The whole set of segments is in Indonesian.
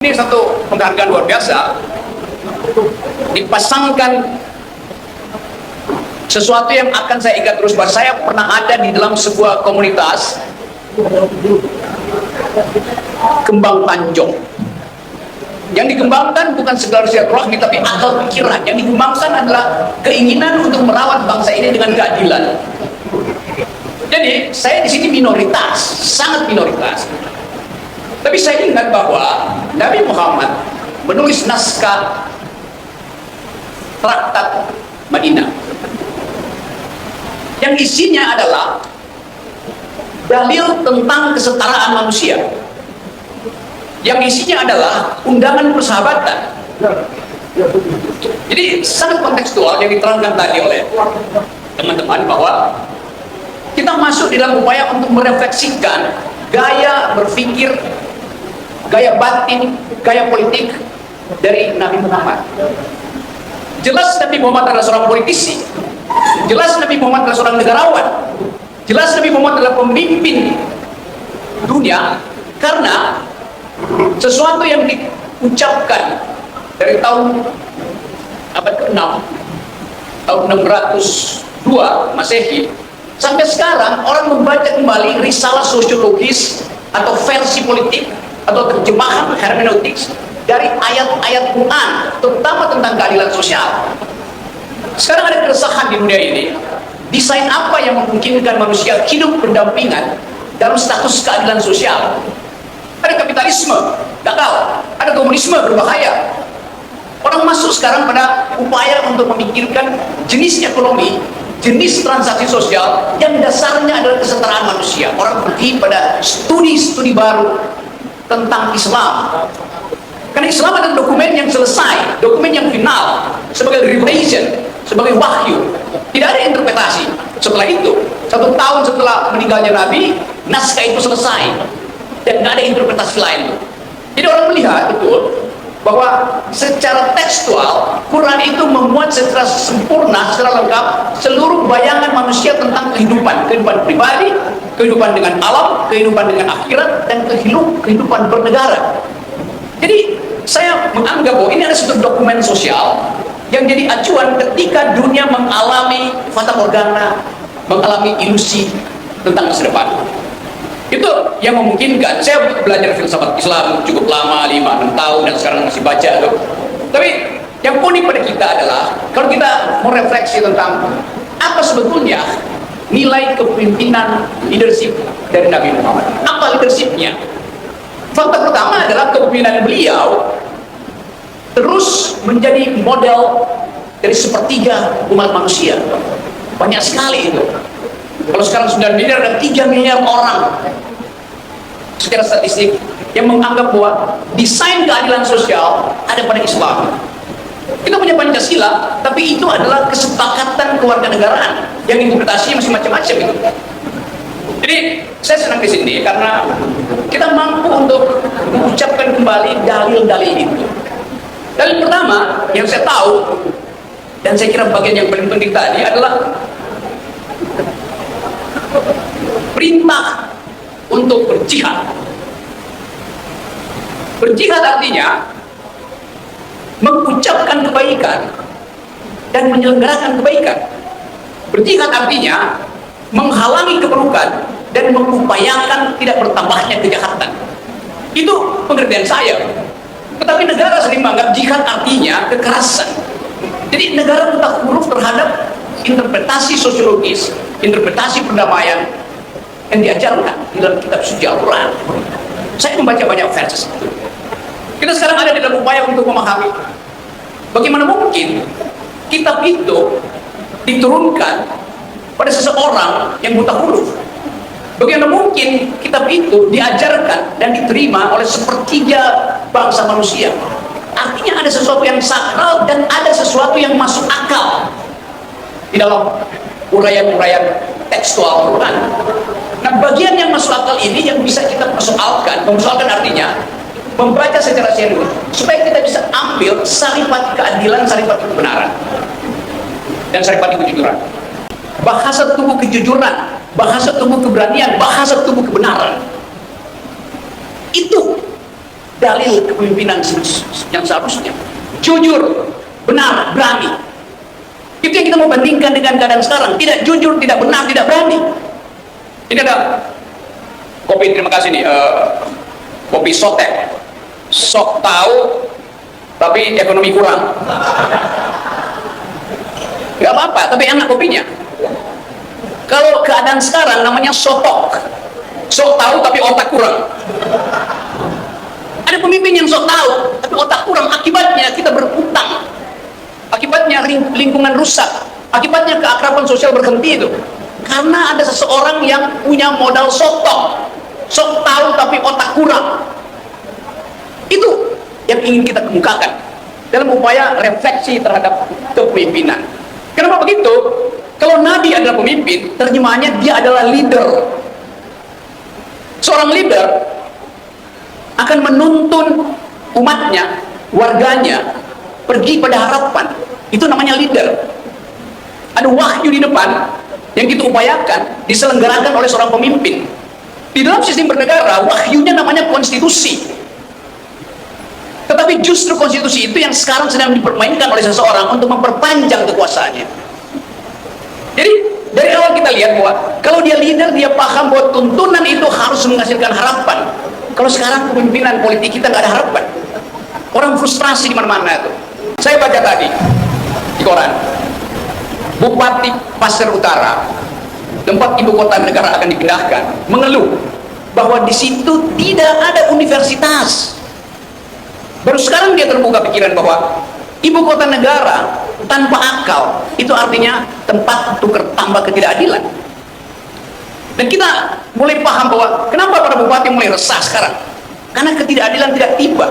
Ini satu penghargaan luar biasa, dipasangkan sesuatu yang akan saya ingat terus, bahwa saya pernah ada di dalam sebuah komunitas kembang tanjung. Yang dikembangkan bukan sekedar silaturahmi, tapi akal pikiran. Yang dikembangkan adalah keinginan untuk merawat bangsa ini dengan keadilan. Jadi saya di sini minoritas, sangat minoritas. Tapi saya ingat bahwa Nabi Muhammad menulis naskah Traktat Madinah yang isinya adalah dalil tentang kesetaraan manusia, yang isinya adalah undangan persahabatan. Jadi sangat kontekstual yang diterangkan tadi oleh teman-teman, bahwa kita masuk di dalam upaya untuk merefleksikan gaya berpikir, gaya batin, gaya politik dari Nabi Muhammad. Jelas Nabi Muhammad adalah seorang politisi, jelas Nabi Muhammad adalah seorang negarawan, jelas Nabi Muhammad adalah pemimpin dunia, karena sesuatu yang diucapkan dari tahun abad ke-6, tahun 602 Masehi, sampai sekarang orang membaca kembali risalah sosiologis atau versi politik atau terjemahan hermeneutik dari ayat-ayat Quran, terutama tentang keadilan sosial. Sekarang ada keresahan di dunia ini, desain apa yang memungkinkan manusia hidup berdampingan dalam status keadilan sosial? Ada kapitalisme gagal, ada komunisme berbahaya. Orang masuk sekarang pada upaya untuk memikirkan jenis ekonomi, jenis transaksi sosial yang dasarnya adalah kesetaraan manusia. Orang pergi pada studi-studi baru tentang Islam, karena Islam adalah dokumen yang selesai, dokumen yang final, sebagai revelation, sebagai wahyu, tidak ada interpretasi. Setelah itu, 1 tahun setelah meninggalnya Nabi, naskah itu selesai dan tidak ada interpretasi lain. Jadi orang melihat betul bahwa secara tekstual Quran itu memuat secara sempurna, secara lengkap seluruh bayangan manusia tentang kehidupan pribadi, kehidupan dengan alam, kehidupan dengan akhirat, dan kehidupan bernegara. Jadi saya menganggap bahwa ini ada satu dokumen sosial yang jadi acuan ketika dunia mengalami fata morgana, mengalami ilusi tentang masa depan. Itu yang memungkinkan. Saya belajar filsafat Islam cukup lama, 5-6 tahun, dan sekarang masih baca tuh. Tapi yang unik pada kita adalah kalau kita mau refleksi tentang apa sebetulnya nilai kepemimpinan leadership dari Nabi Muhammad. Apa leadershipnya? Fakta pertama adalah kepemimpinan beliau terus menjadi model dari sepertiga umat manusia. Banyak sekali itu. Kalau sekarang 9 miliar, ada 3 miliar orang secara statistik yang menganggap bahwa desain keadilan sosial ada pada Islam. Kita punya Pancasila, tapi itu adalah kesepakatan kewarganegaraan yang interpretasinya masih macam-macam itu. Jadi saya senang di sini karena kita mampu untuk mengucapkan kembali dalil-dalil itu. Dalil pertama yang saya tahu, dan saya kira bagian yang paling penting tadi adalah perintah untuk berjihad. Berjihad artinya mengucapkan kebaikan dan menyelenggarakan kebaikan. Berjihad artinya menghalangi keburukan dan mengupayakan tidak bertambahnya kejahatan. Itu pengertian saya. Tetapi negara sering menganggap jihad artinya kekerasan. Jadi negara buta huruf terhadap interpretasi sosiologis, interpretasi perdamaian yang diajarkan di dalam kitab suci Al-Quran. Saya membaca banyak versi. Kita sekarang ada di dalam upaya untuk memahami bagaimana mungkin kitab itu diturunkan pada seseorang yang buta huruf. Bagaimana mungkin kitab itu diajarkan dan diterima oleh sepertiga bangsa manusia. Artinya ada sesuatu yang sakral dan ada sesuatu yang masuk akal di dalam uraian-uraian tekstual Quran. Nah, bagian yang masuk akal ini yang bisa kita persoalkan. Mempersoalkan artinya membaca secara serius supaya kita bisa ambil saripati keadilan, saripati kebenaran, dan saripati kejujuran. Bahasa tubuh kejujuran, bahasa tubuh keberanian, bahasa tubuh kebenaran. Itu dalil kepemimpinan yang seharusnya. Jujur, benar, berani. Itu yang kita mau bandingkan dengan keadaan sekarang. Tidak jujur, tidak benar, tidak berani. Ini ada kopi, terima kasih nih, kopi sotek. Sok tahu, tapi ekonomi kurang. Gak apa-apa, tapi enak kopinya. Kalau keadaan sekarang namanya sotok. Sok tahu tapi otak kurang. Ada pemimpin yang sok tahu tapi otak kurang, akibatnya kita berutang, akibatnya lingkungan rusak, akibatnya keakraban sosial berhenti itu karena ada seseorang yang punya modal sotok, sok tahu tapi otak kurang. Itu yang ingin kita kemukakan dalam upaya refleksi terhadap kepemimpinan. Kenapa begitu? Kalau Nabi adalah pemimpin, terjemahannya dia adalah leader. Seorang leader akan menuntun umatnya, warganya, pergi pada harapan. Itu namanya leader. Ada wahyu di depan yang kita upayakan diselenggarakan oleh seorang pemimpin. Di dalam sistem bernegara, wahyunya namanya konstitusi. Tetapi justru konstitusi itu yang sekarang sedang dipermainkan oleh seseorang untuk memperpanjang kekuasaannya. Jadi dari awal kita lihat bahwa kalau dia leader, dia paham bahwa tuntunan itu harus menghasilkan harapan. Kalau sekarang kepemimpinan politik kita nggak ada harapan, orang frustrasi di mana-mana itu. Saya baca tadi di koran, Bupati Pasir Utara, tempat ibu kota negara akan dipindahkan, mengeluh bahwa di situ tidak ada universitas. Baru sekarang dia terbuka pikiran bahwa ibu kota negara tanpa akal itu artinya tempat tukar tambah ketidakadilan. Dan kita mulai paham bahwa kenapa para bupati mulai resah sekarang, karena ketidakadilan tidak tiba.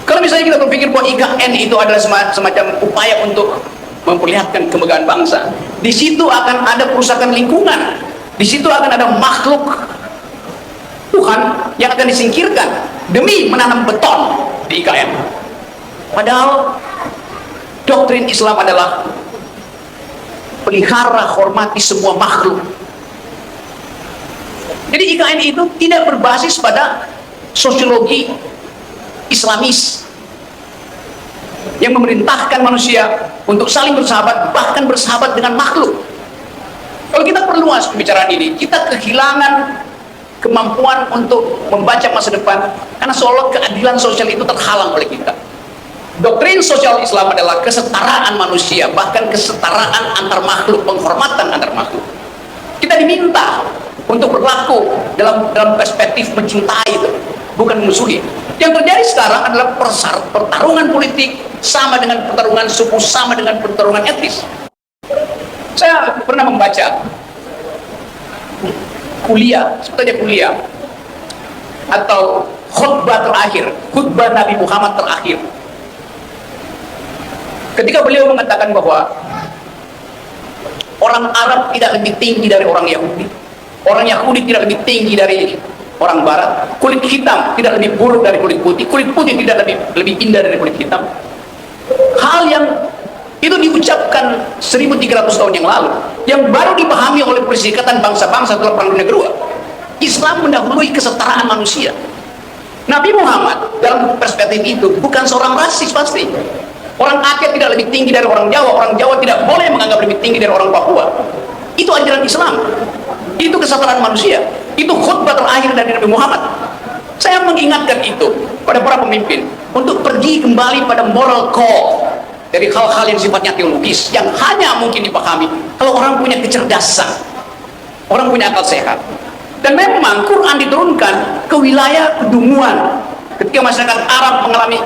Kalau misalnya kita berpikir bahwa IKN itu adalah semacam upaya untuk memperlihatkan kemegahan bangsa, di situ akan ada perusakan lingkungan, di situ akan ada makhluk Tuhan yang akan disingkirkan demi menanam beton di IKN. Padahal doktrin Islam adalah pelihara, hormati semua makhluk. Jadi IKN itu tidak berbasis pada sosiologi Islamis yang memerintahkan manusia untuk saling bersahabat, bahkan bersahabat dengan makhluk. Kalau kita perluas pembicaraan ini, kita kehilangan kemampuan untuk membaca masa depan karena seolah keadilan sosial itu terhalang oleh kita. Doktrin sosial Islam adalah kesetaraan manusia, bahkan kesetaraan antar makhluk, penghormatan antar makhluk. Kita diminta untuk berlaku dalam perspektif mencintai itu, bukan memusuhi. Yang terjadi sekarang adalah pertarungan politik sama dengan pertarungan suku, sama dengan pertarungan etnis. Saya pernah membaca kuliah, sebetulnya kuliah atau khutbah terakhir, khutbah Nabi Muhammad terakhir, ketika beliau mengatakan bahwa orang Arab tidak lebih tinggi dari orang Yahudi, orang Yahudi tidak lebih tinggi dari orang Barat, kulit hitam tidak lebih buruk dari kulit putih tidak lebih indah dari kulit hitam. Hal yang itu diucapkan 1300 tahun yang lalu, yang baru dipahami oleh Perserikatan Bangsa-Bangsa setelah Perang Dunia Kedua. Islam mendahului kesetaraan manusia. Nabi Muhammad dalam perspektif itu bukan seorang rasis pasti. Orang Aceh tidak lebih tinggi dari orang Jawa tidak boleh menganggap lebih tinggi dari orang Papua. Itu ajaran Islam, itu kesetaraan manusia, itu khutbah terakhir dari Nabi Muhammad. Saya mengingatkan itu pada para pemimpin untuk pergi kembali pada moral code dari hal-hal yang sifatnya teologis yang hanya mungkin dipahami kalau orang punya kecerdasan, orang punya akal sehat. Dan memang Quran diturunkan ke wilayah kedunguan ketika masyarakat Arab mengalami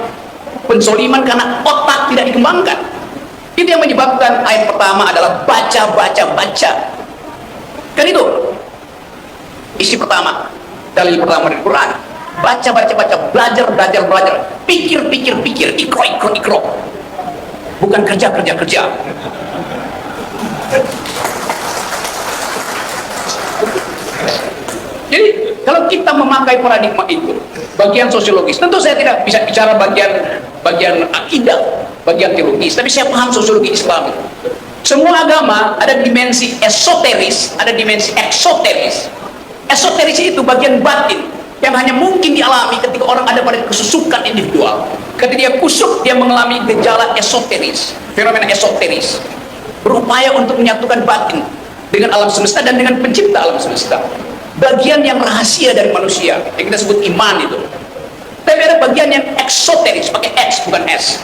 penzoliman karena otak tidak dikembangkan. Itu yang menyebabkan ayat pertama adalah baca. Kan itu isi pertama, dalil pertama dari Quran. Baca, belajar, pikir, ikro. Bukan kerja. Jadi kalau kita memakai paradigma itu, bagian sosiologis, tentu saya tidak bisa bicara bagian akidah, bagian teologis, tapi saya paham sosiologi Islam. Semua agama ada dimensi esoteris, ada dimensi eksoteris. Esoteris itu bagian batin, yang hanya mungkin dialami ketika orang ada pada kesusukan individual. Ketika dia kusuk, dia mengalami gejala esoteris, fenomena esoteris, berupaya untuk menyatukan batin dengan alam semesta dan dengan pencipta alam semesta. Bagian yang rahasia dari manusia yang kita sebut iman itu. Tapi ada bagian yang eksoteris, pakai X bukan S.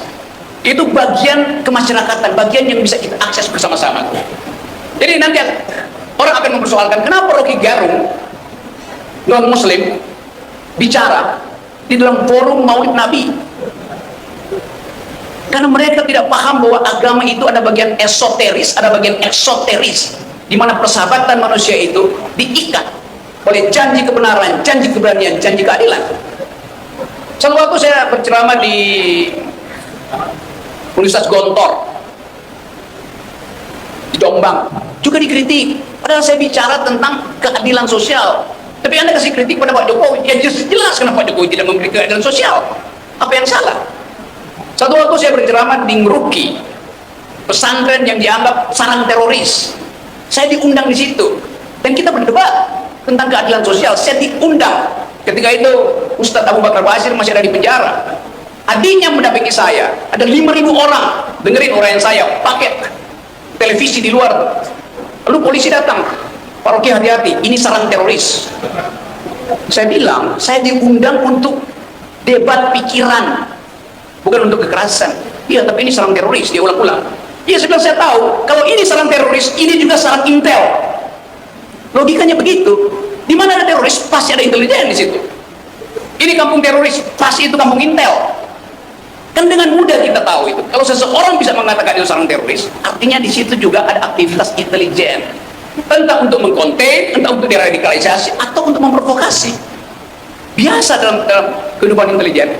Itu bagian kemasyarakatan, bagian yang bisa kita akses bersama-sama. Jadi nanti orang akan mempersoalkan kenapa Rocky Gerung non Muslim bicara di dalam forum Maulid Nabi, karena mereka tidak paham bahwa agama itu ada bagian esoteris, ada bagian eksoteris, di mana persahabatan manusia itu diikat oleh janji kebenaran, janji keberanian, janji keadilan. Suatu waktu saya berceramah di Universitas Gontor di Jombang, juga dikritik padahal saya bicara tentang keadilan sosial. Tapi Anda kasih kritik pada Pak Jokowi, ya jelas kenapa Pak Jokowi tidak memberi keadilan sosial. Apa yang salah? Satu waktu saya berceramah di Ngeruki, pesantren yang dianggap sarang teroris. Saya diundang di situ dan kita berdebat tentang keadilan sosial. Saya diundang. Ketika itu Ustadz Abu Bakar Basir masih ada di penjara. Adiknya mendampingi saya. Ada 5.000 orang dengerin uraian saya, pakai televisi di luar. Lalu polisi datang, Pak Rocky hati-hati, ini sarang teroris. Saya bilang, saya diundang untuk debat pikiran, bukan untuk kekerasan. Iya, tapi ini sarang teroris, dia ulang-ulang. Iya, saya bilang, saya tahu, kalau ini sarang teroris, ini juga sarang intel. Logikanya begitu. Di mana ada teroris, pasti ada intelijen di situ. Ini kampung teroris, pasti itu kampung intel. Kan dengan mudah kita tahu itu. Kalau seseorang bisa mengatakan itu sarang teroris, artinya di situ juga ada aktivitas intelijen. Entah untuk mengkonten, entah untuk deradikalisasi, atau untuk memprovokasi. Biasa dalam kehidupan intelijen.